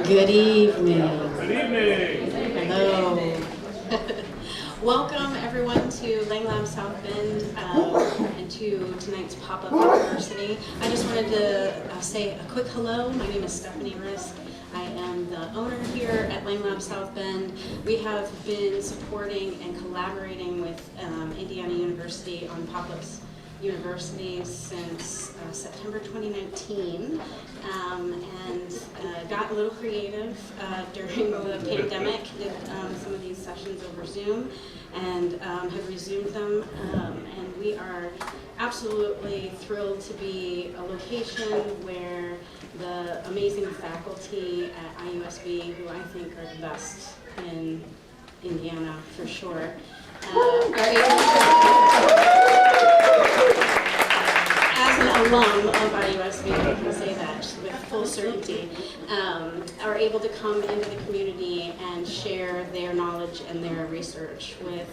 Good evening. Good evening. Hello. Welcome everyone to Lang Lab South Bend and to tonight's pop-up university. I just wanted to say a quick hello. My name is Stephanie Risk. I am the owner here at Lang Lab South Bend. We have been supporting and collaborating with Indiana University on pop-ups universities since September 2019, and got a little creative during the pandemic, did some of these sessions over Zoom, and have resumed them, and we are absolutely thrilled to be a location where the amazing faculty at IUSB, who I think are the best in Indiana for sure, are able to, as an alum of IUSB, I can say that with full certainty, are able to come into the community and share their knowledge and their research with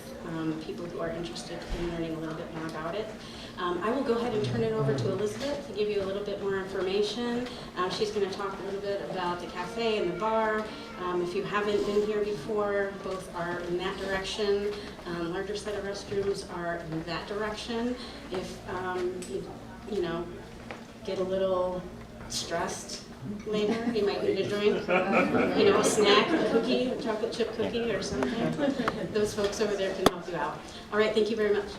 people who are interested in learning a little bit more about it. I will go ahead and turn it over to Elizabeth to give you a little bit more information. She's going to talk a little bit about the cafe and the bar. If you haven't been here before, both are in that direction. Larger set of restrooms are in that direction. If you know, get a little stressed later, you might need a drink, you know, a snack, a cookie, a chocolate chip cookie or something. Those folks over there can help you out. All right, thank you very much.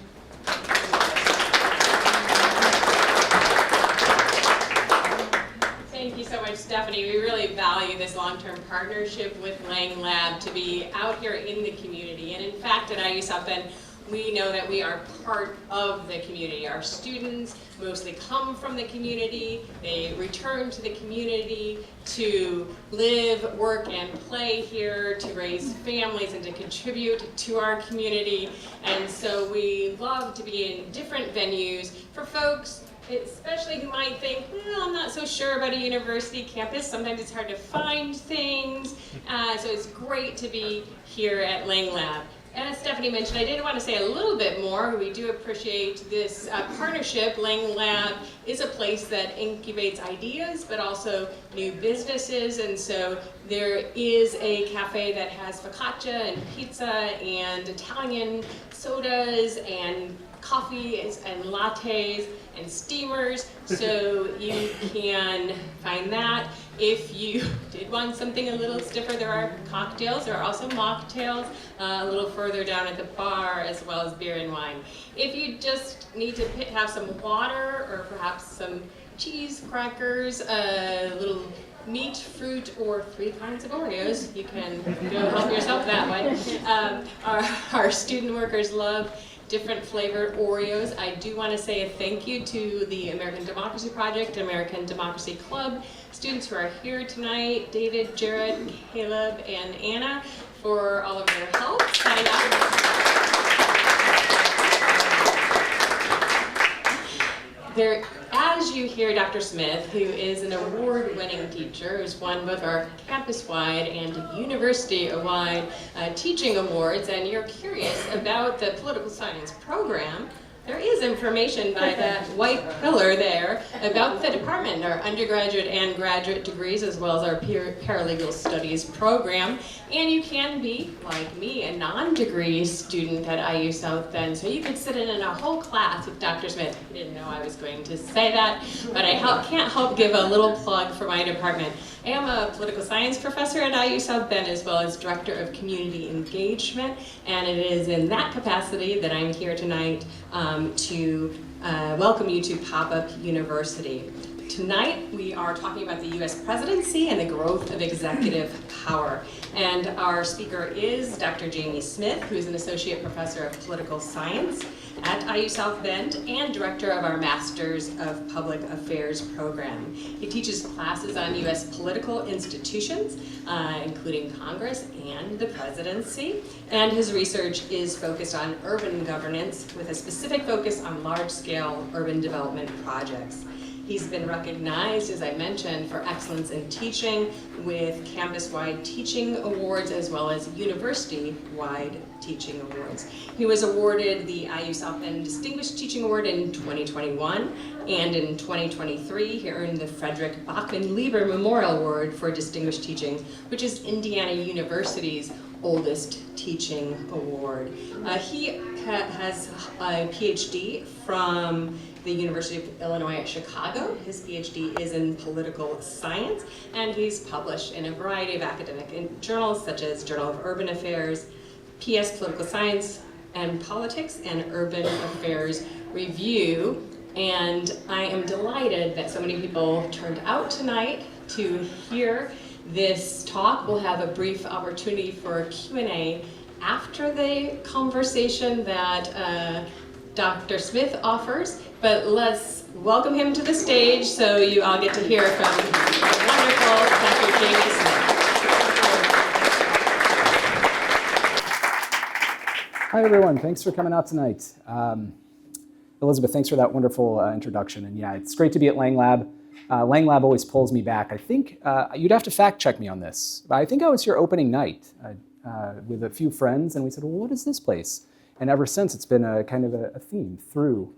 Thank you so much, Stephanie. We really value this long-term partnership with Lang Lab to be out here in the community. And in fact, at IU South Bend, we know that we are part of the community. Our students mostly come from the community. They return to the community to live, work, and play here, to raise families and to contribute to our community. And so we love to be in different venues for folks, especially who might think, well, I'm not so sure about a university campus. Sometimes it's hard to find things. So it's great to be here at Lang Lab. As Stephanie mentioned, I did want to say a little bit more. We do appreciate this partnership. Lang Lab is a place that incubates ideas, but also new businesses. And so there is a cafe that has focaccia and pizza and Italian sodas and coffee and lattes and steamers, so you can find that. If you did want something a little stiffer, there are cocktails. There are also mocktails a little further down at the bar, as well as beer and wine. If you just need to have some water or perhaps some cheese, crackers, a little meat, fruit, or 3 kinds of Oreos, you can go help yourself that way. Our student workers love different flavored Oreos. I do want to say a thank you to the American Democracy Project, American Democracy Club, students who are here tonight, David, Jared, Caleb, and Anna, for all of their help signing up. As you hear Dr. Smith, who is an award-winning teacher, who's won both our campus-wide and university-wide teaching awards, and you're curious about the political science program, there is information by that white pillar there about the department, our undergraduate and graduate degrees, as well as our paralegal studies program. And you can be, like me, a non-degree student at IU South Bend, so you could sit in a whole class with Dr. Smith. I didn't know I was going to say that, but I can't help give a little plug for my department. I am a political science professor at IU South Bend, as well as director of community engagement, and it is in that capacity that I'm here tonight to welcome you to Pop-Up University. Tonight we are talking about the U.S. presidency and the growth of executive power. And our speaker is Dr. Jamie Smith, who is an associate professor of political science at IU South Bend and director of our Masters of Public Affairs program. He teaches classes on U.S. political institutions, including Congress and the presidency. And his research is focused on urban governance with a specific focus on large-scale urban development projects. He's been recognized, as I mentioned, for excellence in teaching with campus-wide teaching awards as well as university-wide teaching awards. He was awarded the IU South Bend Distinguished Teaching Award in 2021, and in 2023 he earned the Frederick Bachman-Lieber Memorial Award for Distinguished Teaching, which is Indiana University's oldest teaching award. He has a PhD from the University of Illinois at Chicago. His PhD is in political science, and he's published in a variety of academic journals such as Journal of Urban Affairs, PS Political Science and Politics, and Urban Affairs Review. And I am delighted that so many people turned out tonight to hear this talk. We'll have a brief opportunity for a Q&A after the conversation that Dr. Smith offers, but let's welcome him to the stage so you all get to hear from our wonderful Dr. Jamie Smith. Hi everyone, thanks for coming out tonight. Elizabeth, thanks for that wonderful introduction. And yeah, it's great to be at Lang Lab. Lang Lab always pulls me back. I think you'd have to fact check me on this, but I think I was here opening night with a few friends, and we said, well, what is this place? And ever since, it's been a kind of a theme through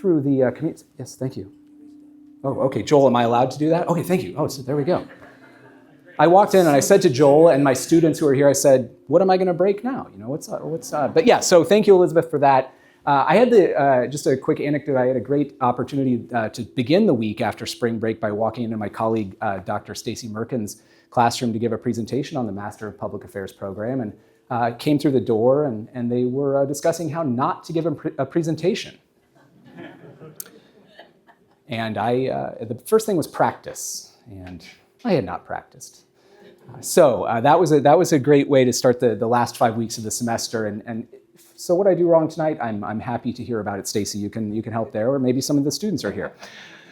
the community. Yes, thank you. Oh, okay, Joel, am I allowed to do that? Okay, thank you. Oh, so there we go. I walked in and I said to Joel and my students who are here, I said, what am I going to break now? You know, what's up? But yeah, so thank you, Elizabeth, for that. I had just a quick anecdote. I had a great opportunity to begin the week after spring break by walking into my colleague, Dr. Stacy Merkin's classroom to give a presentation on the Master of Public Affairs program. And came through the door and they were discussing how not to give a presentation. And the first thing was practice, and I had not practiced. So that was a great way to start the last 5 weeks of the semester. And so what I do wrong tonight, I'm happy to hear about it, Stacy. You can help there, or maybe some of the students are here.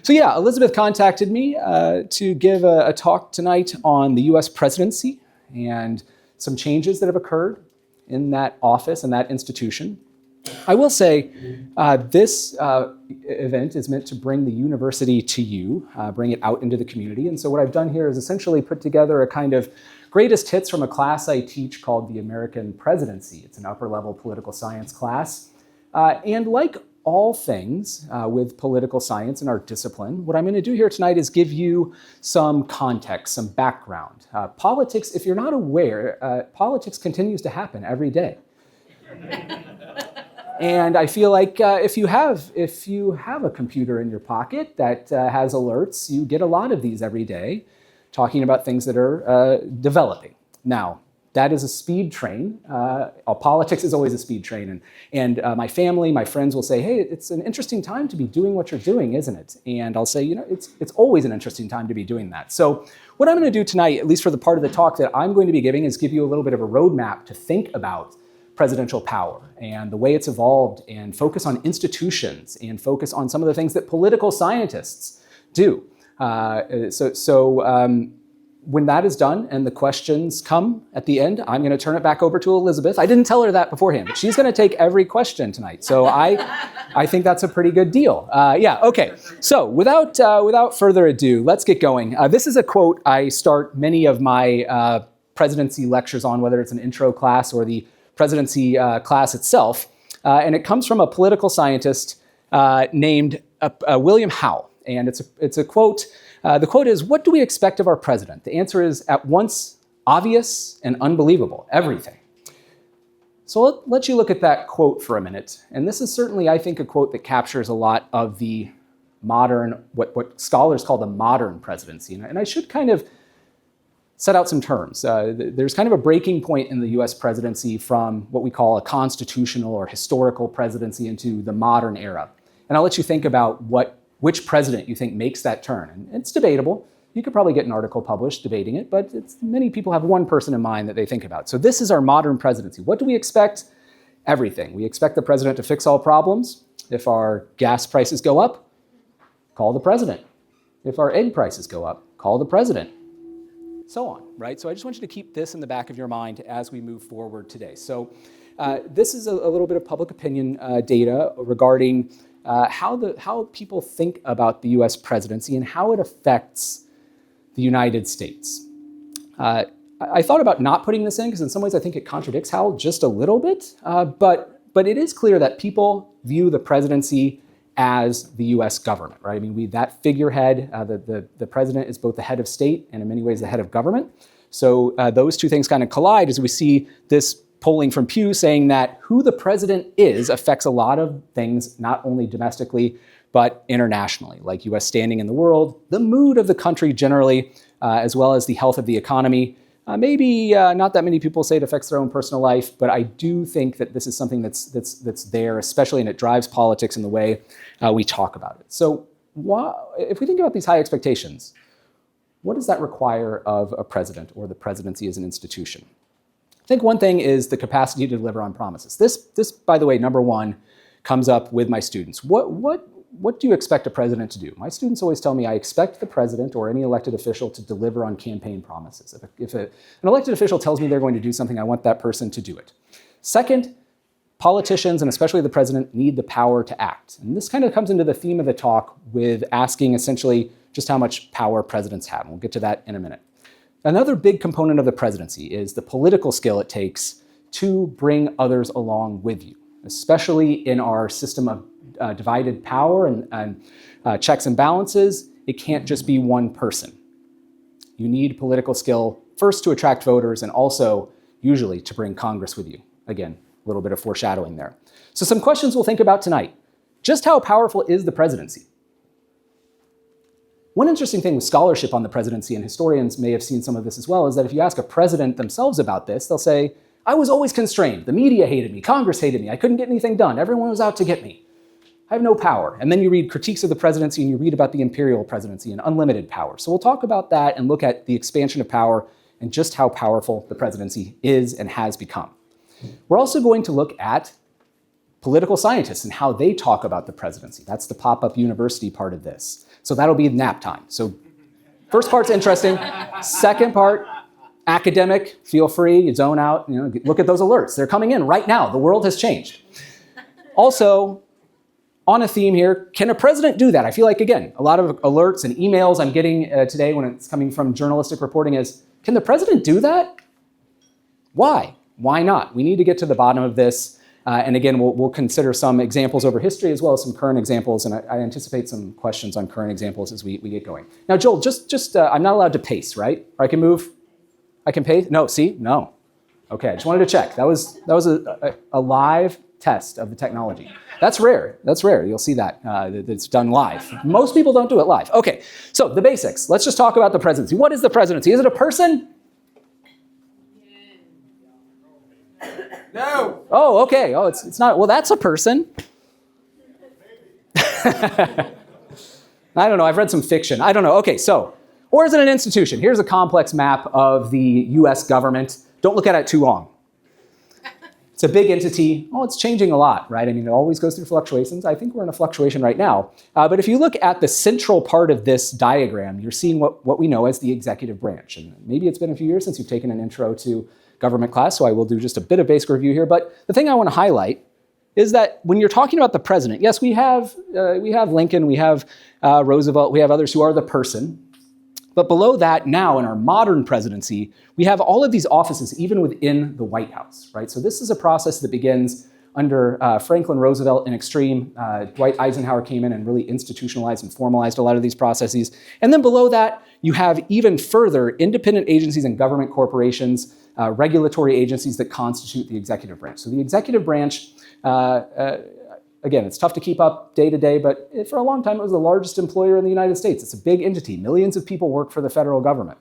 So yeah, Elizabeth contacted me to give a talk tonight on the U.S. presidency and some changes that have occurred in that office and that institution. I will say this event is meant to bring the university to you, bring it out into the community. And so what I've done here is essentially put together a kind of greatest hits from a class I teach called the American Presidency. It's an upper level political science class. And like all things with political science in our discipline, what I'm going to do here tonight is give you some context, some background. Politics, if you're not aware, politics continues to happen every day. And I feel like if you have a computer in your pocket that has alerts, you get a lot of these every day talking about things that are developing. Now, that is a speed train. Politics is always a speed train. And my family, my friends will say, hey, it's an interesting time to be doing what you're doing, isn't it? And I'll say, you know, it's always an interesting time to be doing that. So what I'm going to do tonight, at least for the part of the talk that I'm going to be giving, is give you a little bit of a roadmap to think about presidential power and the way it's evolved, and focus on institutions and focus on some of the things that political scientists do. When that is done and the questions come at the end, I'm going to turn it back over to Elizabeth. I didn't tell her that beforehand, but she's going to take every question tonight. So I think that's a pretty good deal. Yeah, okay. So without further ado, let's get going. This is a quote I start many of my presidency lectures on, whether it's an intro class or the presidency class itself. And it comes from a political scientist named William Howe. And it's a quote. The quote is, what do we expect of our president? The answer is at once obvious and unbelievable, everything. So let you look at that quote for a minute. And this is certainly, I think, a quote that captures a lot of the modern, what scholars call the modern presidency. And I should kind of set out some terms. There's kind of a breaking point in the US presidency from what we call a constitutional or historical presidency into the modern era. And I'll let you think about which president you think makes that turn. And it's debatable. You could probably get an article published debating it, but many people have one person in mind that they think about. So this is our modern presidency. What do we expect? Everything. We expect the president to fix all problems. If our gas prices go up, call the president. If our egg prices go up, call the president. So on, right? So I just want you to keep this in the back of your mind as we move forward today. So This is a little bit of public opinion data regarding how people think about the US presidency and how it affects the United States. I thought about not putting this in because in some ways I think it contradicts Hal just a little bit, but it is clear that people view the presidency as the US government, right? I mean, that figurehead, the president is both the head of state and in many ways the head of government. So those two things kind of collide as we see this polling from Pew saying that who the president is affects a lot of things, not only domestically, but internationally, like US standing in the world, the mood of the country generally, as well as the health of the economy. Maybe not that many people say it affects their own personal life, but I do think that this is something that's there, especially, and it drives politics in the way we talk about it. So if we think about these high expectations, what does that require of a president or the presidency as an institution? I think one thing is the capacity to deliver on promises. This, by the way, number one, comes up with my students. What do you expect a president to do? My students always tell me I expect the president or any elected official to deliver on campaign promises. If an elected official tells me they're going to do something, I want that person to do it. Second, politicians, and especially the president, need the power to act. And this kind of comes into the theme of the talk with asking essentially just how much power presidents have. And we'll get to that in a minute. Another big component of the presidency is the political skill it takes to bring others along with you, especially in our system of divided power and checks and balances. It can't just be one person. You need political skill first to attract voters and also usually to bring Congress with you. Again, a little bit of foreshadowing there. So some questions we'll think about tonight. Just how powerful is the presidency? One interesting thing with scholarship on the presidency, and historians may have seen some of this as well, is that if you ask a president themselves about this, they'll say, I was always constrained. The media hated me. Congress hated me. I couldn't get anything done. Everyone was out to get me. I have no power. And then you read critiques of the presidency and you read about the imperial presidency and unlimited power. So we'll talk about that and look at the expansion of power and just how powerful the presidency is and has become. We're also going to look at political scientists and how they talk about the presidency. That's the pop-up university part of this. So that'll be nap time. So first part's interesting. Second part, academic, feel free, you zone out, look at those alerts. They're coming in right now. The world has changed. Also, on a theme here, can a president do that? I feel like, again, a lot of alerts and emails I'm getting today when it's coming from journalistic reporting is, can the president do that? Why? Why not? We need to get to the bottom of this. And again, we'll consider some examples over history as well as some current examples. And I anticipate some questions on current examples as we get going. Now, Joel, just I'm not allowed to pace, right? Or I can move? I can pace? No, see? No. Okay, I just wanted to check. That was a live test of the technology. That's rare. That's rare. You'll see that. It's done live. Most people don't do it live. Okay, so the basics. Let's just talk about the presidency. What is the presidency? Is it a person? No. Oh, okay. Oh, it's not. Well, that's a person. I don't know. I've read some fiction. I don't know. Okay, so, or is it an institution? Here's a complex map of the US government. Don't look at it too long. It's a big entity. Oh, it's changing a lot, right? I mean, it always goes through fluctuations. I think we're in a fluctuation right now. But if you look at the central part of this diagram, you're seeing what we know as the executive branch. And maybe it's been a few years since you've taken an intro to government class, so I will do just a bit of basic review here. But the thing I want to highlight is that when you're talking about the president, yes, we have Lincoln, we have Roosevelt, we have others who are the person. But below that, now in our modern presidency, we have all of these offices even within the White House, right? So this is a process that begins under Franklin Roosevelt in extreme. Dwight Eisenhower came in and really institutionalized and formalized a lot of these processes. And then below that, you have even further independent agencies and government corporations, regulatory agencies that constitute the executive branch. So the executive branch, again, it's tough to keep up day to day, but for a long time, it was the largest employer in the United States. It's a big entity. Millions of people work for the federal government.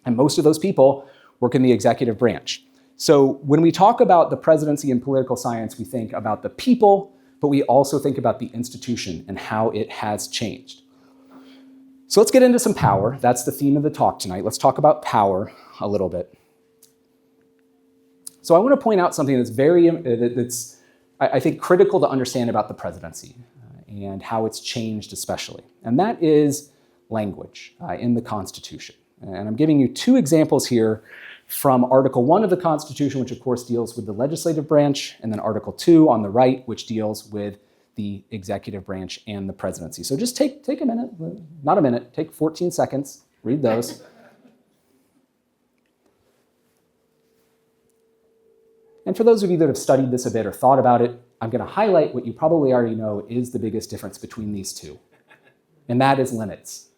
And most of those people work in the executive branch. So when we talk about the presidency in political science, we think about the people, but we also think about the institution and how it has changed. So let's get into some power. That's the theme of the talk tonight. Let's talk about power a little bit. So I want to point out something that's I think critical to understand about the presidency and how it's changed especially. And that is language in the Constitution. And I'm giving you two examples here from Article 1 of the Constitution, which of course deals with the legislative branch, and then Article 2 on the right, which deals with the executive branch and the presidency. So just take a minute, not a minute, take 14 seconds, read those. And for those of you that have studied this a bit or thought about it, I'm going to highlight what you probably already know is the biggest difference between these two, and that is limits.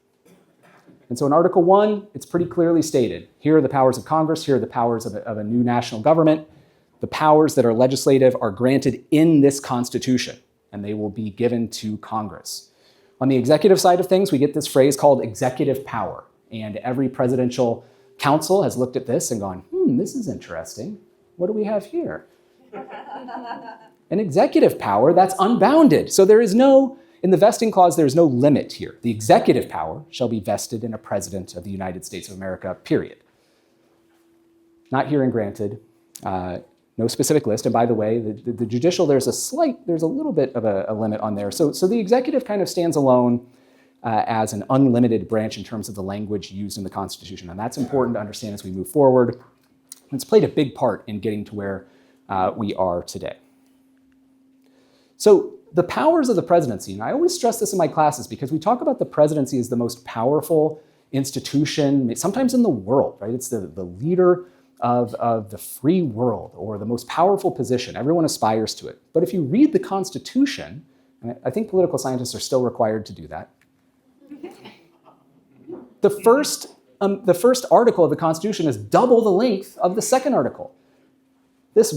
And so in Article 1, it's pretty clearly stated. Here are the powers of Congress. Here are the powers of a new national government. The powers that are legislative are granted in this Constitution, and they will be given to Congress. On the executive side of things, we get this phrase called executive power. And every presidential council has looked at this and gone, this is interesting. What do we have here? An executive power that's unbounded. So there is no, in the vesting clause, there's no limit here. The executive power shall be vested in a president of the United States of America, period. Not herein granted, no specific list. And by the way, the judicial, there's a little bit of a limit on there. So the executive kind of stands alone as an unlimited branch in terms of the language used in the Constitution. And that's important to understand as we move forward. It's played a big part in getting to where we are today. So the powers of the presidency, and I always stress this in my classes because we talk about the presidency as the most powerful institution, sometimes in the world, right? It's the leader of the free world or the most powerful position. Everyone aspires to it. But if you read the Constitution, and I think political scientists are still required to do that, the first article of the Constitution is double the length of the second article. This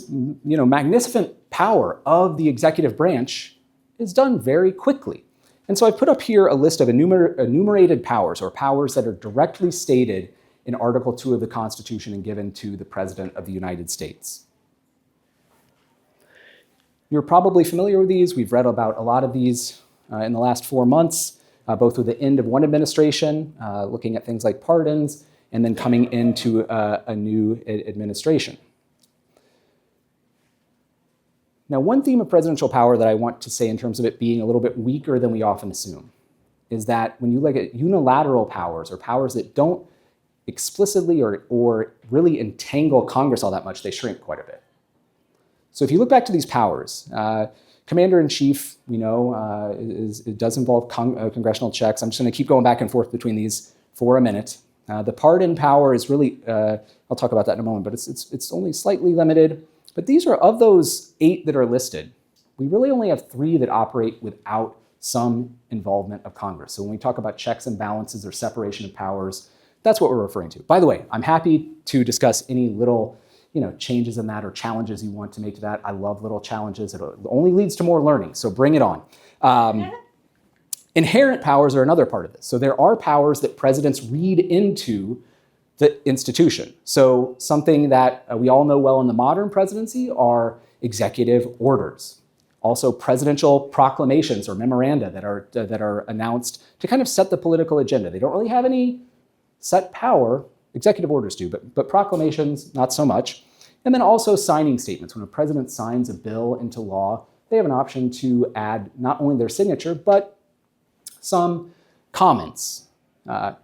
magnificent power of the executive branch is done very quickly. And so I put up here a list of enumerated powers, or powers that are directly stated in Article 2 of the Constitution and given to the President of the United States. You're probably familiar with these. We've read about a lot of these in the last 4 months, both with the end of one administration, looking at things like pardons, and then coming into a new administration. Now, one theme of presidential power that I want to say in terms of it being a little bit weaker than we often assume is that when you look at unilateral powers, or powers that don't explicitly or really entangle Congress all that much, they shrink quite a bit. So if you look back to these powers, Commander-in-Chief, we know, it does involve congressional checks. I'm just going to keep going back and forth between these for a minute. The pardon power is really, I'll talk about that in a moment, but it's only slightly limited. But these are, of those 8 that are listed, we really only have 3 that operate without some involvement of Congress. So when we talk about checks and balances or separation of powers, that's what we're referring to. By the way, I'm happy to discuss any little changes in that or challenges you want to make to that. I love little challenges. It only leads to more learning, so bring it on. Inherent powers are another part of this. So there are powers that presidents read into the institution. So something that we all know well in the modern presidency are executive orders. Also presidential proclamations or memoranda that are announced to kind of set the political agenda. They don't really have any set power. Executive orders do, but proclamations, not so much. And then also signing statements. When a president signs a bill into law, they have an option to add not only their signature, but some comments.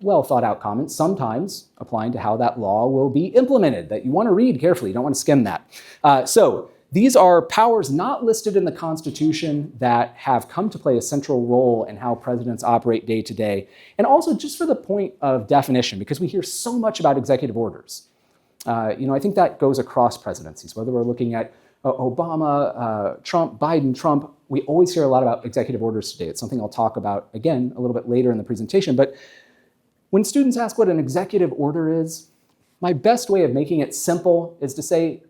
Well thought out comments, sometimes applying to how that law will be implemented, that you want to read carefully, you don't want to skim that. So these are powers not listed in the Constitution that have come to play a central role in how presidents operate day to day. And also just for the point of definition, because we hear so much about executive orders. I think that goes across presidencies, whether we're looking at Obama, Trump, Biden, Trump, we always hear a lot about executive orders today. It's something I'll talk about again a little bit later in the presentation. But when students ask what an executive order is, my best way of making it simple is to say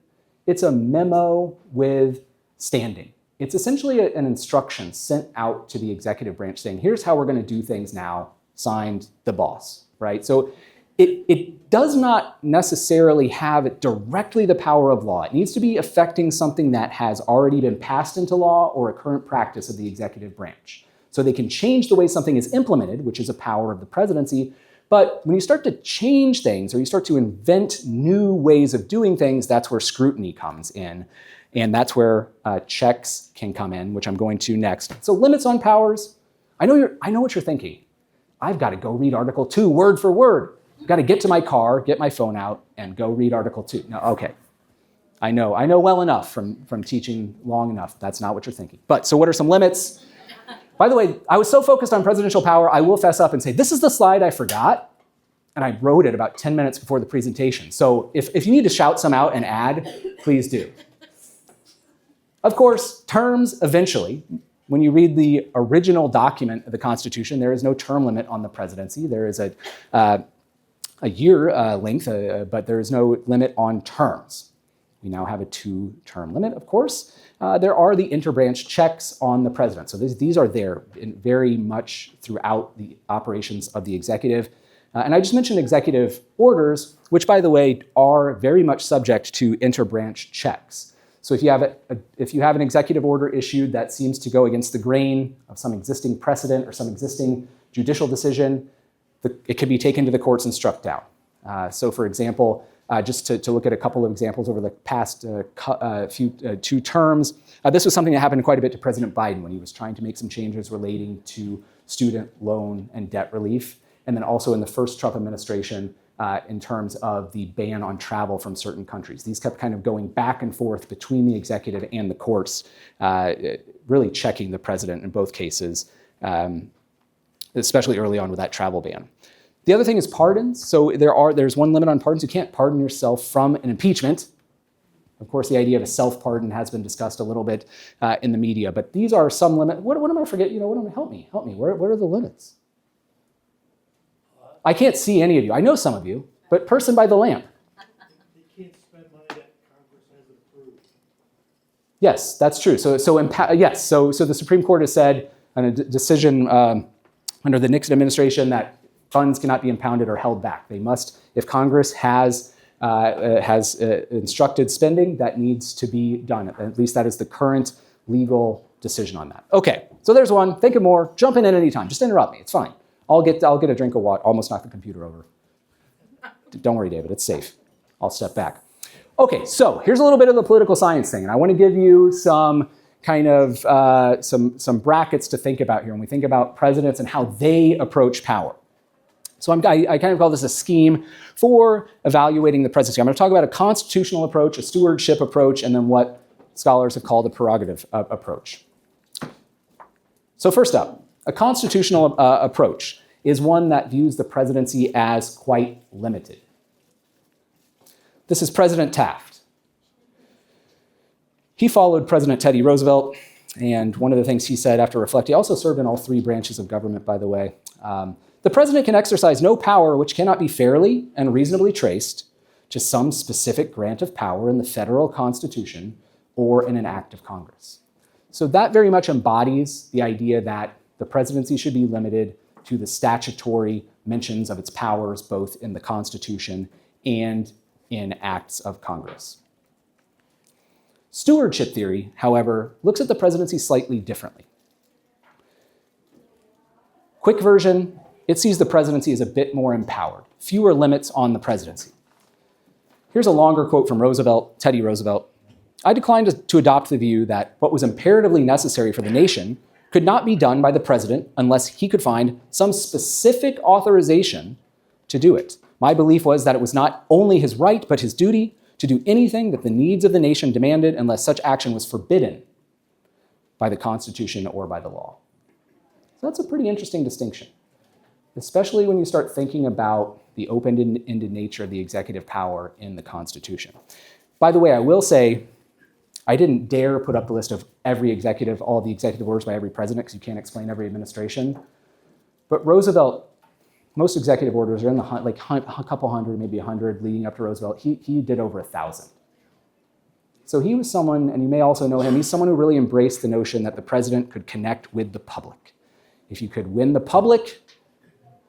it's a memo with standing. It's essentially an instruction sent out to the executive branch saying, here's how we're going to do things now, signed the boss, right? So it does not necessarily have directly the power of law. It needs to be affecting something that has already been passed into law or a current practice of the executive branch. So they can change the way something is implemented, which is a power of the presidency. But when you start to change things or you start to invent new ways of doing things, that's where scrutiny comes in. And that's where checks can come in, which I'm going to next. So limits on powers. I know what you're thinking. I've got to go read Article 2 word for word. I've got to get to my car, get my phone out, and go read Article 2. No, okay. I know well enough from teaching long enough. That's not what you're thinking. But so what are some limits? By the way, I was so focused on presidential power, I will fess up and say, this is the slide I forgot, and I wrote it about 10 minutes before the presentation. So if you need to shout some out and add, please do. Of course, terms eventually. When you read the original document of the Constitution, there is no term limit on the presidency. There is a year length, but there is no limit on terms. We now have a 2-term limit, of course. There are the interbranch checks on the president. So these are there very much throughout the operations of the executive. And I just mentioned executive orders, which, by the way, are very much subject to interbranch checks. So if you have an executive order issued that seems to go against the grain of some existing precedent or some existing judicial decision, it can be taken to the courts and struck down. So for example, just to look at a couple of examples over the past 2 terms, this was something that happened quite a bit to President Biden when he was trying to make some changes relating to student loan and debt relief, and then also in the first Trump administration in terms of the ban on travel from certain countries. These kept kind of going back and forth between the executive and the courts, really checking the president in both cases, especially early on with that travel ban. The other thing is pardons. So there's one limit on pardons. You can't pardon yourself from an impeachment. Of course, the idea of a self-pardon has been discussed a little bit in the media, but these are some limits. What am I forgetting? Help me. What are the limits? I can't see any of you. I know some of you, but person by the lamp. They can't spend money that Congress hasn't approved. Yes, that's true. So the Supreme Court has said in a decision under the Nixon administration that funds cannot be impounded or held back. They must, if Congress has instructed spending, that needs to be done. At least that is the current legal decision on that. Okay, so there's one. Think of more. Jump in at any time. Just interrupt me. It's fine. I'll get a drink of water. Almost knocked the computer over. Don't worry, David. It's safe. I'll step back. Okay, so here's a little bit of the political science thing, and I want to give you some kind of some brackets to think about here when we think about presidents and how they approach power. So I kind of call this a scheme for evaluating the presidency. I'm going to talk about a constitutional approach, a stewardship approach, and then what scholars have called a prerogative approach. So first up, a constitutional approach is one that views the presidency as quite limited. This is President Taft. He followed President Teddy Roosevelt, and one of the things he said after reflecting, he also served in all 3 branches of government, by the way. The president can exercise no power which cannot be fairly and reasonably traced to some specific grant of power in the federal Constitution or in an act of Congress. So that very much embodies the idea that the presidency should be limited to the statutory mentions of its powers, both in the Constitution and in acts of Congress. Stewardship theory, however, looks at the presidency slightly differently. Quick version, it sees the presidency as a bit more empowered, fewer limits on the presidency. Here's a longer quote from Roosevelt, Teddy Roosevelt. I declined to adopt the view that what was imperatively necessary for the nation could not be done by the president unless he could find some specific authorization to do it. My belief was that it was not only his right, but his duty to do anything that the needs of the nation demanded unless such action was forbidden by the Constitution or by the law. So that's a pretty interesting distinction, especially when you start thinking about the open-ended nature of the executive power in the Constitution. By the way, I will say, I didn't dare put up the list of all the executive orders by every president, because you can't explain every administration. But Roosevelt, most executive orders are in the a couple hundred, maybe 100 leading up to Roosevelt. He did over 1,000. So he was someone, and you may also know him, he's someone who really embraced the notion that the president could connect with the public. If you could win the public,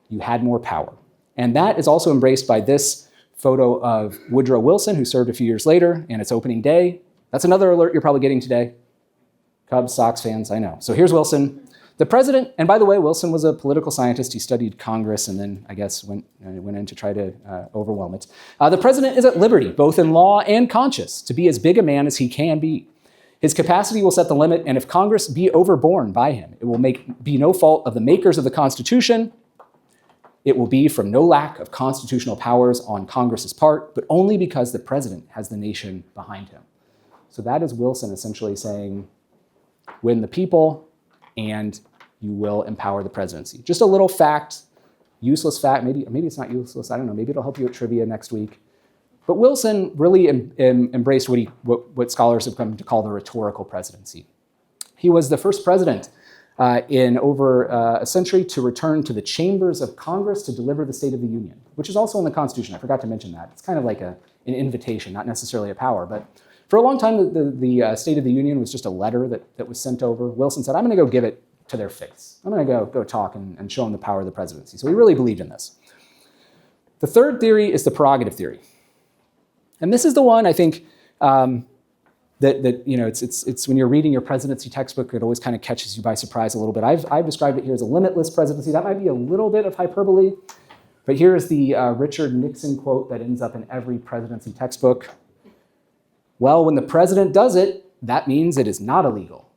you had more power. And that is also embraced by this photo of Woodrow Wilson, who served a few years later, and it's opening day. That's another alert you're probably getting today. Cubs, Sox fans, I know. So here's Wilson. The president, and by the way, Wilson was a political scientist. He studied Congress and then, I guess, went in to try to overwhelm it. The president is at liberty, both in law and conscience, to be as big a man as he can be. His capacity will set the limit, and if Congress be overborne by him, it will be no fault of the makers of the Constitution, It will be from no lack of constitutional powers on Congress's part, but only because the president has the nation behind him. So that is Wilson essentially saying, win the people and you will empower the presidency. Just a little fact, useless fact, maybe it's not useless, I don't know, maybe it'll help you at trivia next week. But Wilson really embraced what scholars have come to call the rhetorical presidency. He was the first president in over a century to return to the chambers of Congress to deliver the State of the Union, which is also in the Constitution. I forgot to mention that. It's kind of like an invitation, not necessarily a power. But for a long time, the State of the Union was just a letter that was sent over. Wilson said, I'm going to go give it to their face. I'm going to go talk and show them the power of the presidency. So he really believed in this. The third theory is the prerogative theory. And this is the one, I think, that you know, it's when you're reading your presidency textbook, it always kind of catches you by surprise a little bit. I've described it here as a limitless presidency. That might be a little bit of hyperbole, but here is the Richard Nixon quote that ends up in every presidency textbook. Well, when the president does it, that means it is not illegal.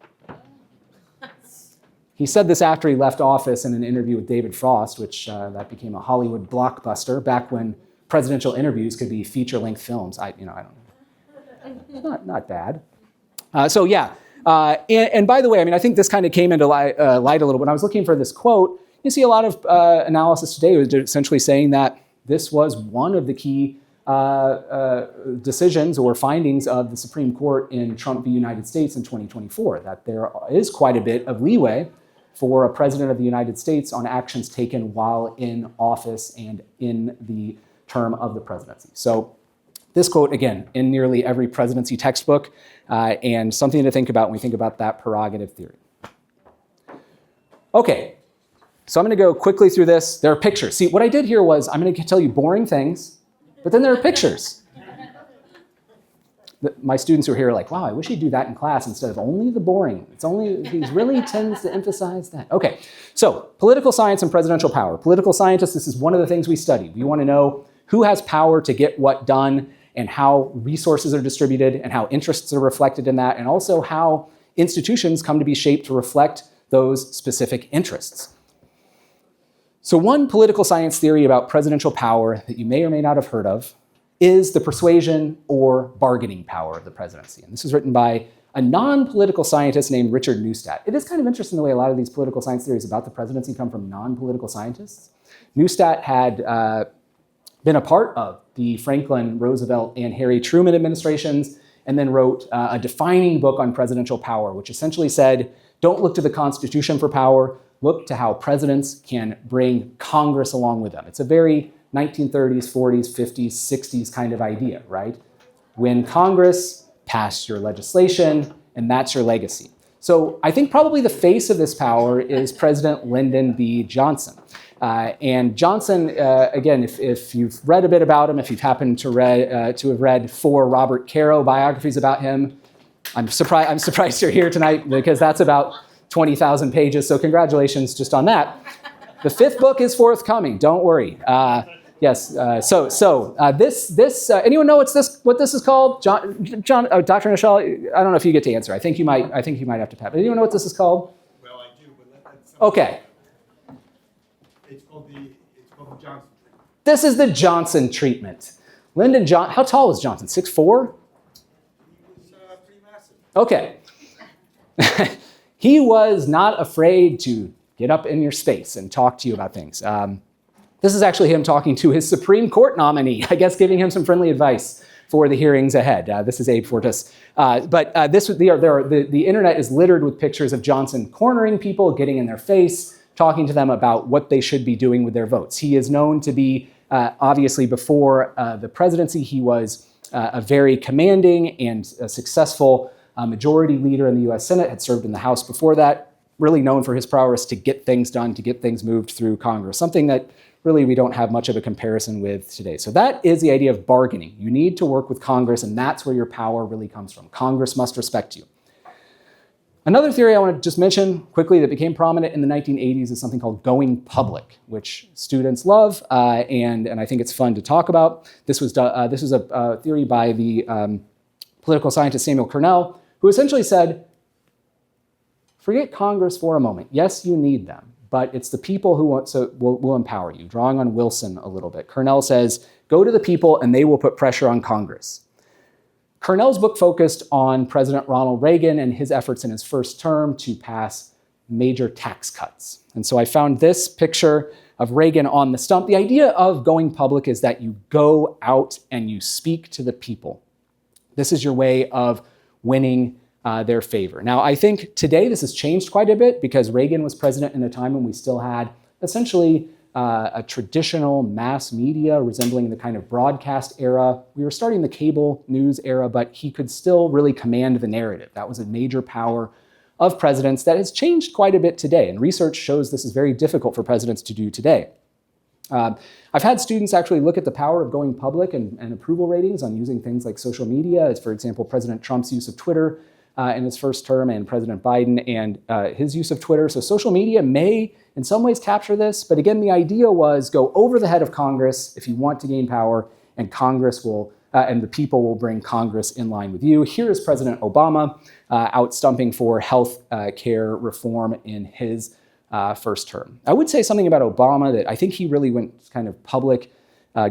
He said this after he left office in an interview with David Frost, which that became a Hollywood blockbuster back when presidential interviews could be feature-length films. I don't know. Not bad. And by the way, I mean, I think this kind of came into light a little. When I was looking for this quote, you see a lot of analysis today was essentially saying that this was one of the key decisions or findings of the Supreme Court in Trump v. United States in 2024, that there is quite a bit of leeway for a president of the United States on actions taken while in office and in the term of the presidency. So this quote, again, in nearly every presidency textbook, and something to think about when we think about that prerogative theory. Okay, so I'm going to go quickly through this. There are pictures. See, what I did here was I'm going to tell you boring things, but then there are pictures. My students who are here are like, wow, I wish he'd do that in class instead of only the boring. He really tends to emphasize that. Okay, so political science and presidential power. Political scientists, this is one of the things we study. We want to know who has power to get what done, and how resources are distributed, and how interests are reflected in that, and also how institutions come to be shaped to reflect those specific interests. So one political science theory about presidential power that you may or may not have heard of is the persuasion or bargaining power of the presidency. And this was written by a non-political scientist named Richard Neustadt. It is kind of interesting the way a lot of these political science theories about the presidency come from non-political scientists. Neustadt had been a part of the Franklin, Roosevelt, and Harry Truman administrations, and then wrote a defining book on presidential power, which essentially said, don't look to the Constitution for power, look to how presidents can bring Congress along with them. It's a very 1930s, 40s, 50s, 60s kind of idea, right? Win Congress, pass your legislation, and that's your legacy. So I think probably the face of this power is President Lyndon B. Johnson. And Johnson, again, if you've read a bit about him, if you've happened to have read 4 Robert Caro biographies about him, I'm surprised you're here tonight because that's about 20,000 pages. So congratulations just on that. The 5th book is forthcoming. Don't worry. Yes. This. Anyone know what this is called? John, Dr. Nichelle, I don't know if you get to answer. I think you might have to tap. Anyone know what this is called? Well, I do, but that's okay. It's called the Johnson treatment. This is the Johnson treatment. How tall was Johnson? 6'4"? He was pretty massive. Okay. He was not afraid to get up in your space and talk to you about things. This is actually him talking to his Supreme Court nominee, I guess giving him some friendly advice for the hearings ahead. This is Abe Fortas. The internet is littered with pictures of Johnson cornering people, getting in their face, talking to them about what they should be doing with their votes. He is known to be, obviously before the presidency, he was a very commanding and successful majority leader in the US Senate, had served in the House before that, really known for his prowess to get things done, to get things moved through Congress, something that really we don't have much of a comparison with today. So that is the idea of bargaining. You need to work with Congress, and that's where your power really comes from. Congress must respect you. Another theory I want to just mention quickly that became prominent in the 1980s is something called going public, which students love, and I think it's fun to talk about. This was a theory by the political scientist Samuel Cornell, who essentially said, forget Congress for a moment. Yes, you need them, but it's the people who will empower you, drawing on Wilson a little bit. Cornell says, go to the people and they will put pressure on Congress. Cornell's book focused on President Ronald Reagan and his efforts in his first term to pass major tax cuts. And so I found this picture of Reagan on the stump. The idea of going public is that you go out and you speak to the people. This is your way of winning their favor. Now, I think today this has changed quite a bit because Reagan was president in a time when we still had essentially a traditional mass media resembling the kind of broadcast era. We were starting the cable news era, but he could still really command the narrative. That was a major power of presidents that has changed quite a bit today. And research shows this is very difficult for presidents to do today. I've had students actually look at the power of going public and approval ratings on using things like social media, as for example, President Trump's use of Twitter in his first term and President Biden and his use of Twitter. So social media may in some ways capture this, but again, the idea was go over the head of Congress if you want to gain power, and Congress will, and the people will bring Congress in line with you. Here is President Obama out stumping for health care reform in his first term. I would say something about Obama that I think he really went kind of public,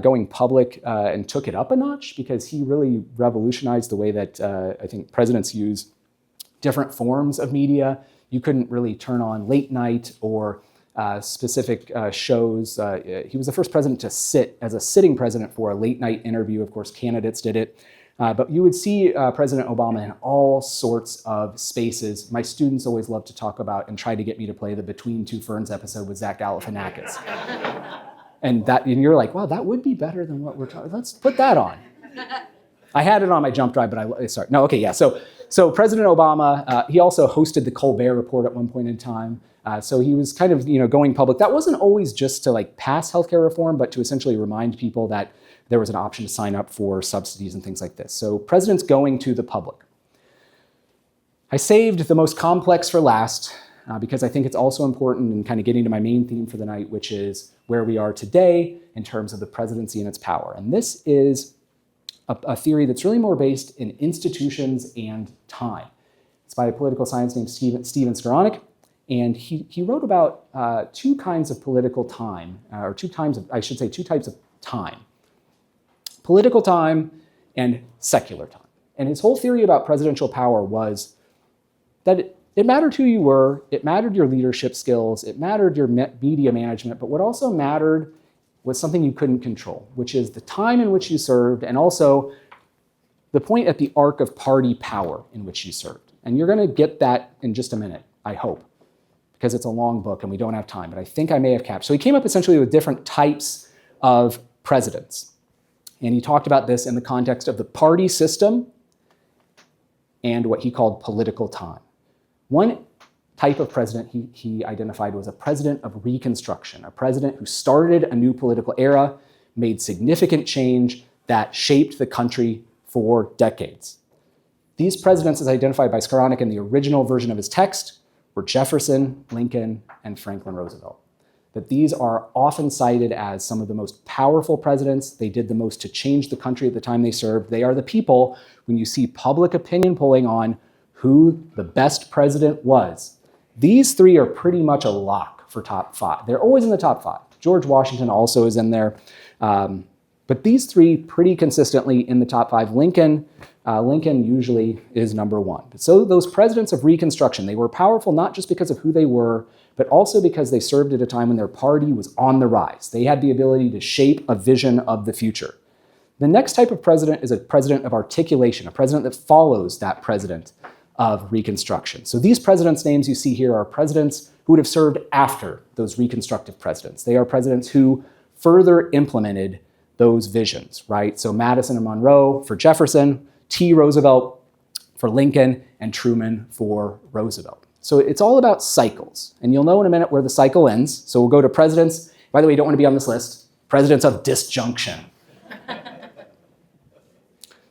going public and took it up a notch because he really revolutionized the way that I think presidents use different forms of media. You couldn't really turn on late night or specific shows. He was the first president to sit as a sitting president for a late night interview. Of course, candidates did it. But you would see President Obama in all sorts of spaces. My students always love to talk about and try to get me to play the Between Two Ferns episode with Zach Galifianakis. And you're like, wow, that would be better than what we're talking. Let's put that on. I had it on my jump drive, but sorry. No, okay, yeah. So President Obama, he also hosted the Colbert Report at one point in time. So he was kind of going public. That wasn't always just to like pass healthcare reform, but to essentially remind people that there was an option to sign up for subsidies and things like this. So presidents going to the public. I saved the most complex for last because I think it's also important in kind of getting to my main theme for the night, which is where we are today in terms of the presidency and its power. And this is a theory that's really more based in institutions and time. It's by a political science named Steven Skowronek. And he wrote about two kinds of political time, or two types of time. Political time and secular time. And his whole theory about presidential power was that it mattered who you were, it mattered your leadership skills, it mattered your media management, but what also mattered was something you couldn't control, which is the time in which you served and also the point at the arc of party power in which you served. And you're going to get that in just a minute, I hope, because it's a long book and we don't have time, but I think I may have captured. So he came up essentially with different types of presidents. And he talked about this in the context of the party system and what he called political time. One type of president he identified was a president of Reconstruction, a president who started a new political era, made significant change that shaped the country for decades. These presidents, as identified by Skowronek in the original version of his text, were Jefferson, Lincoln, and Franklin Roosevelt. That these are often cited as some of the most powerful presidents. They did the most to change the country at the time they served. They are the people, when you see public opinion polling on who the best president was, these three are pretty much a lock for top five. They're always in the top five. George Washington also is in there. But these three pretty consistently in the top five. Lincoln usually is number one. So those presidents of Reconstruction, they were powerful not just because of who they were, but also because they served at a time when their party was on the rise. They had the ability to shape a vision of the future. The next type of president is a president of articulation, a president that follows that president of Reconstruction. So these presidents' names you see here are presidents who would have served after those reconstructive presidents. They are presidents who further implemented those visions, right? So Madison and Monroe for Jefferson, T. Roosevelt for Lincoln, and Truman for Roosevelt. So it's all about cycles. And you'll know in a minute where the cycle ends. So we'll go to presidents. By the way, you don't want to be on this list. Presidents of disjunction.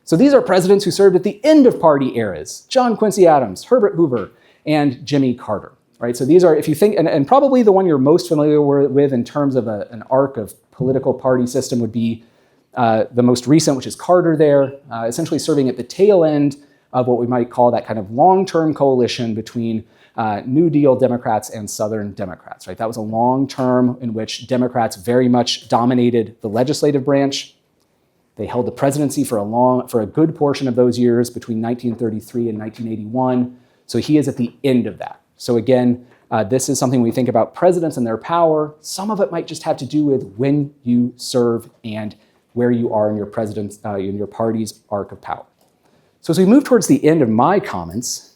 So these are presidents who served at the end of party eras. John Quincy Adams, Herbert Hoover, and Jimmy Carter. Right? So these are, if you think, and probably the one you're most familiar with in terms of an arc of political party system would be the most recent, which is Carter there, essentially serving at the tail end of what we might call that kind of long-term coalition between New Deal Democrats and Southern Democrats, right? That was a long term in which Democrats very much dominated the legislative branch. They held the presidency for a good portion of those years between 1933 and 1981. So he is at the end of that. So again, this is something we think about presidents and their power. Some of it might just have to do with when you serve and where you are in your in your party's arc of power. So as we move towards the end of my comments,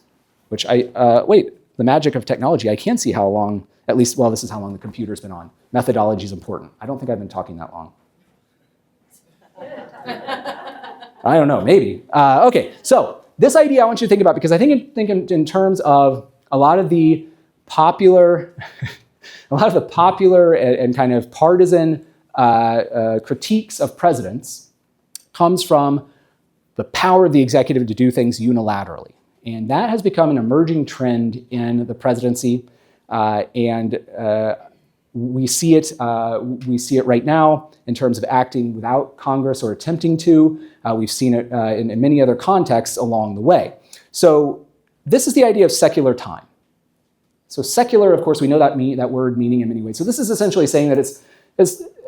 which the magic of technology, I can see how long, at least, well, this is how long the computer's been on. Methodology is important. I don't think I've been talking that long. I don't know, maybe. Okay, so this idea I want you to think about, because I think in terms of a lot of the popular, and kind of partisan critiques of presidents comes from the power of the executive to do things unilaterally. And that has become an emerging trend in the presidency. We see it right now in terms of acting without Congress or attempting to. We've seen it in many other contexts along the way. So this is the idea of secular time. So secular, of course, we know that word meaning in many ways. So this is essentially saying that it's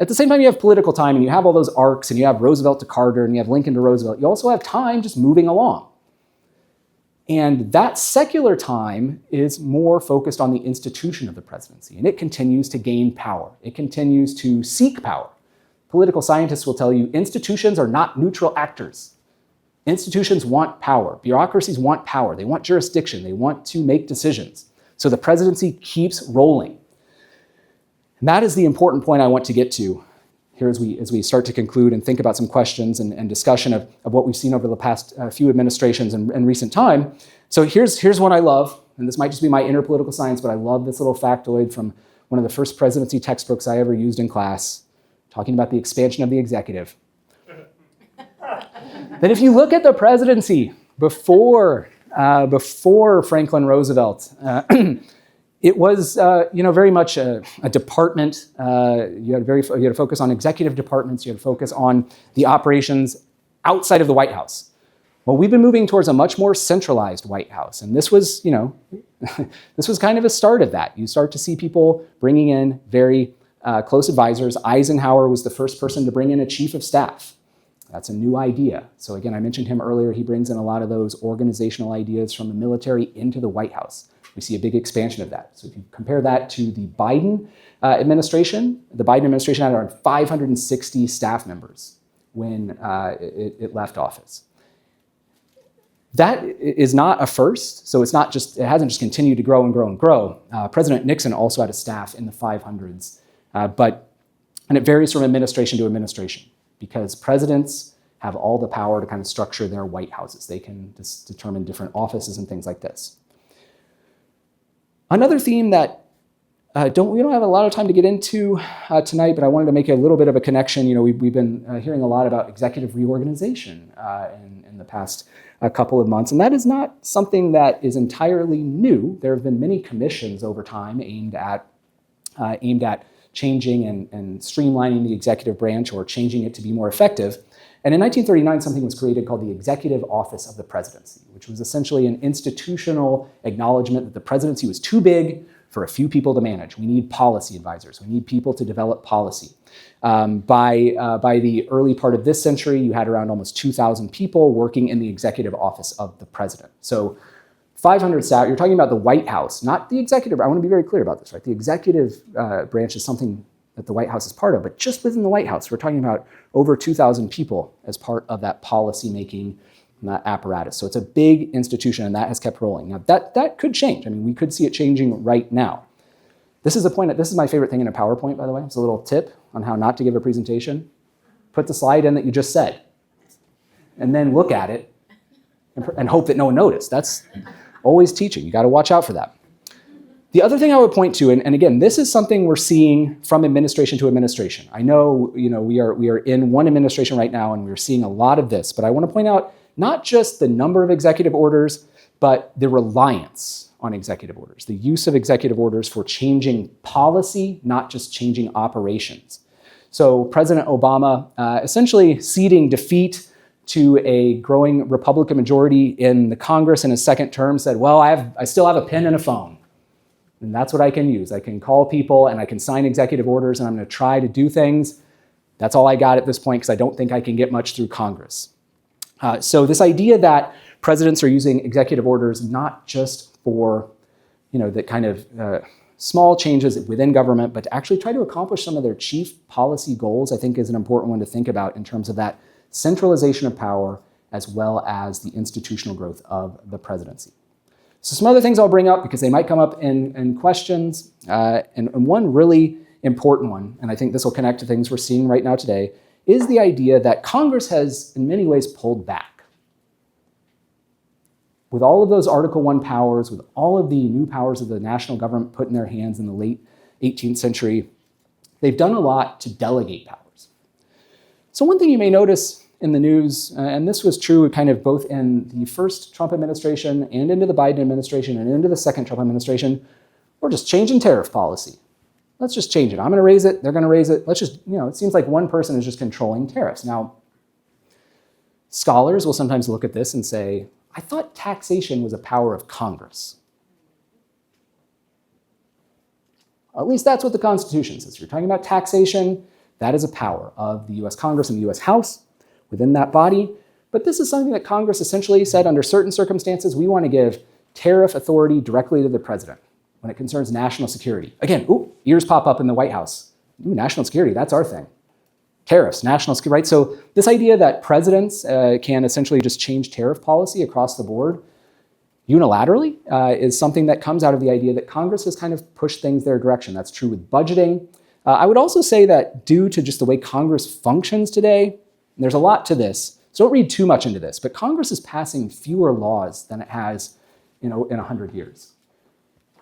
at the same time you have political time and you have all those arcs and you have Roosevelt to Carter and you have Lincoln to Roosevelt, you also have time just moving along. And that secular time is more focused on the institution of the presidency, and it continues to gain power. It continues to seek power. Political scientists will tell you institutions are not neutral actors. Institutions want power. Bureaucracies want power. They want jurisdiction. They want to make decisions. So the presidency keeps rolling. And that is the important point I want to get to here as we start to conclude and think about some questions and discussion of what we've seen over the past few administrations and recent time. So here's one I love, and this might just be my inner political science, but I love this little factoid from one of the first presidency textbooks I ever used in class, talking about the expansion of the executive. That if you look at the presidency before Franklin Roosevelt, it was, very much a department. You had to focus on executive departments. You had to focus on the operations outside of the White House. Well, we've been moving towards a much more centralized White House, and this was, this was kind of a start of that. You start to see people bringing in very close advisors. Eisenhower was the first person to bring in a chief of staff. That's a new idea. So again, I mentioned him earlier. He brings in a lot of those organizational ideas from the military into the White House. We see a big expansion of that. So if you compare that to the Biden administration had around 560 staff members when it left office. That is not a first, so it hasn't just continued to grow and grow and grow. President Nixon also had a staff in the 500s, and it varies from administration to administration because presidents have all the power to kind of structure their White Houses. They can determine different offices and things like this. Another theme that we don't have a lot of time to get into tonight, but I wanted to make a little bit of a connection. We've been hearing a lot about executive reorganization in the past couple of months, and that is not something that is entirely new. There have been many commissions over time aimed at changing and streamlining the executive branch or changing it to be more effective. And in 1939, something was created called the Executive Office of the Presidency, which was essentially an institutional acknowledgement that the presidency was too big for a few people to manage. We need policy advisors. We need people to develop policy. By the early part of this century, you had around almost 2,000 people working in the Executive Office of the President. So 500 staff, you're talking about the White House, not the executive. I want to be very clear about this, right? The executive branch is something that the White House is part of, but just within the White House, we're talking about over 2,000 people as part of that policy-making apparatus. So it's a big institution, and that has kept rolling. Now, that could change. I mean, we could see it changing right now. This is my favorite thing in a PowerPoint, by the way. It's a little tip on how not to give a presentation. Put the slide in that you just said, and then look at it and hope that no one noticed. That's always teaching. You got to watch out for that. The other thing I would point to, and again, this is something we're seeing from administration to administration. I know, we are in one administration right now, and we're seeing a lot of this. But I want to point out not just the number of executive orders, but the reliance on executive orders, the use of executive orders for changing policy, not just changing operations. So President Obama essentially ceding defeat to a growing Republican majority in the Congress in his second term said, well, I still have a pen and a phone. And that's what I can use. I can call people and I can sign executive orders and I'm going to try to do things. That's all I got at this point because I don't think I can get much through Congress. So this idea that presidents are using executive orders not just for, the kind of small changes within government, but to actually try to accomplish some of their chief policy goals, I think is an important one to think about in terms of that centralization of power as well as the institutional growth of the presidency. So some other things I'll bring up because they might come up in questions. And one really important one, and I think this will connect to things we're seeing right now today, is the idea that Congress has in many ways pulled back. With all of those Article I powers, with all of the new powers of the national government put in their hands in the late 18th century, they've done a lot to delegate powers. So one thing you may notice in the news, and this was true kind of both in the first Trump administration and into the Biden administration and into the second Trump administration, we're just changing tariff policy. Let's just change it. I'm going to raise it. They're going to raise it. Let's just, it seems like one person is just controlling tariffs. Now, scholars will sometimes look at this and say, I thought taxation was a power of Congress. At least that's what the Constitution says. If you're talking about taxation, that is a power of the US Congress and the US House within that body. But this is something that Congress essentially said under certain circumstances, we want to give tariff authority directly to the president when it concerns national security. Again, ears pop up in the White House. National security, that's our thing. Tariffs, national security, right? So this idea that presidents can essentially just change tariff policy across the board unilaterally is something that comes out of the idea that Congress has kind of pushed things their direction. That's true with budgeting. I would also say that due to just the way Congress functions today, and there's a lot to this, so don't read too much into this, but Congress is passing fewer laws than it has in 100 years.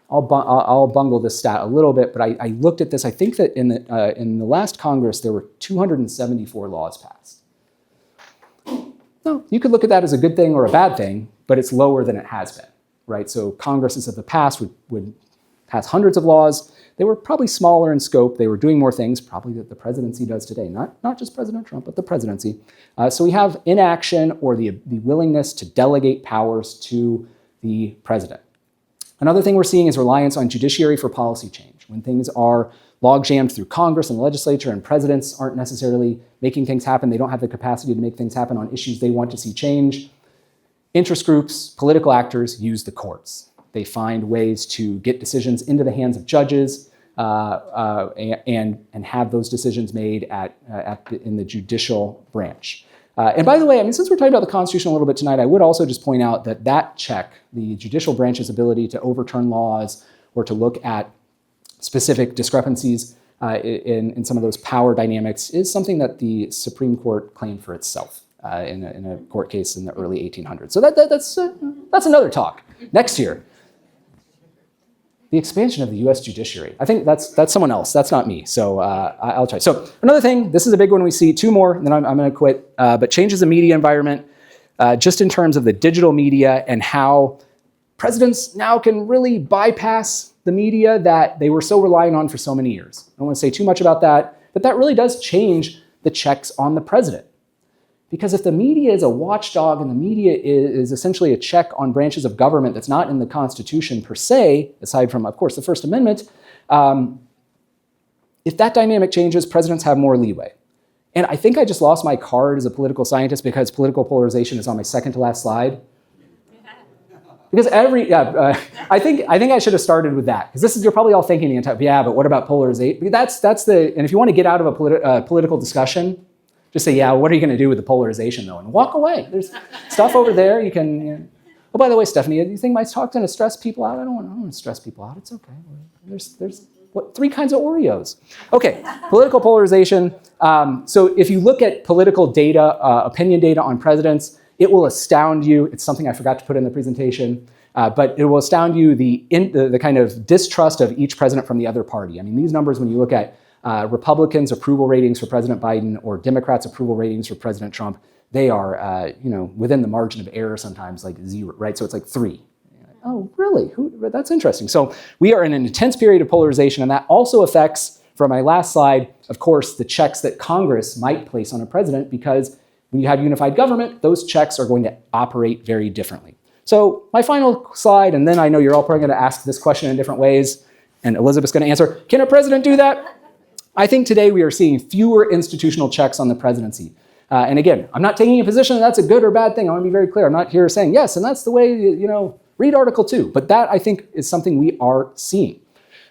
I'll bungle this stat a little bit, but I looked at this. I think that in the last Congress, there were 274 laws passed. Now, you could look at that as a good thing or a bad thing, but it's lower than it has been, right? So Congresses of the past would pass hundreds of laws. They were probably smaller in scope. They were doing more things, probably that the presidency does today, not just President Trump, but the presidency. So we have inaction or the willingness to delegate powers to the president. Another thing we're seeing is reliance on judiciary for policy change. When things are log-jammed through Congress and the legislature and presidents aren't necessarily making things happen, they don't have the capacity to make things happen on issues they want to see change, interest groups, political actors use the courts. They find ways to get decisions into the hands of judges and have those decisions made in the judicial branch. And by the way, since we're talking about the Constitution a little bit tonight, I would also just point out that check, the judicial branch's ability to overturn laws or to look at specific discrepancies in some of those power dynamics, is something that the Supreme Court claimed for itself in a court case in the early 1800s. So that's another talk next year. The expansion of the U.S. judiciary. I think that's someone else. That's not me. So I'll try. So another thing, this is a big one we see. Two more, and then I'm going to quit. But changes the media environment, just in terms of the digital media and how presidents now can really bypass the media that they were so reliant on for so many years. I don't want to say too much about that, but that really does change the checks on the president. Because if the media is a watchdog and the media is essentially a check on branches of government that's not in the Constitution per se, aside from, of course, the First Amendment, if that dynamic changes, presidents have more leeway. And I think I just lost my card as a political scientist because political polarization is on my second to last slide. Because I think I should have started with that. Because you're probably all thinking the entire, but what about polarization? And if you want to get out of a political discussion, just say, what are you going to do with the polarization, though? And walk away. There's stuff over there. You can. Oh, by the way, Stephanie, do you think my talk's going to stress people out? I don't want to stress people out. It's okay. There's 3 kinds of Oreos. Okay, political polarization. So if you look at political data, opinion data on presidents, it will astound you. It's something I forgot to put in the presentation. But it will astound you the kind of distrust of each president from the other party. These numbers, when you look at Republicans' approval ratings for President Biden or Democrats' approval ratings for President Trump, they are, within the margin of error sometimes like 0, right? So it's like 3. Oh, really? That's interesting. So we are in an intense period of polarization, and that also affects, from my last slide, of course, the checks that Congress might place on a president, because When you have unified government, those checks are going to operate very differently. So my final slide, and then I know you're all probably going to ask this question in different ways, and Elizabeth's going to answer, can a president do that? I think today we are seeing fewer institutional checks on the presidency. And again, I'm not taking a position that that's a good or bad thing. I want to be very clear. I'm not here saying, yes, and that's the way, read Article 2. But that, I think, is something we are seeing.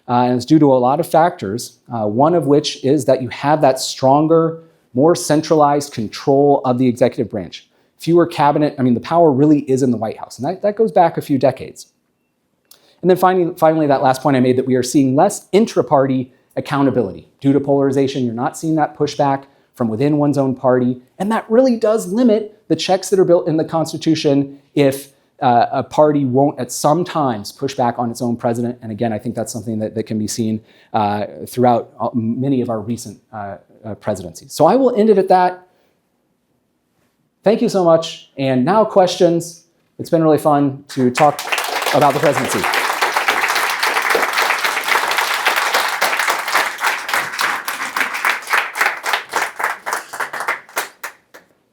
And it's due to a lot of factors, one of which is that you have that stronger, more centralized control of the executive branch. Fewer cabinet, the power really is in the White House. And that goes back a few decades. And then finally, that last point I made, that we are seeing less intra-party accountability. Due to polarization, you're not seeing that pushback from within one's own party. And that really does limit the checks that are built in the Constitution if a party won't at some times push back on its own president. And again, I think that's something that can be seen throughout many of our recent presidencies. So I will end it at that. Thank you so much. And now questions. It's been really fun to talk about the presidency.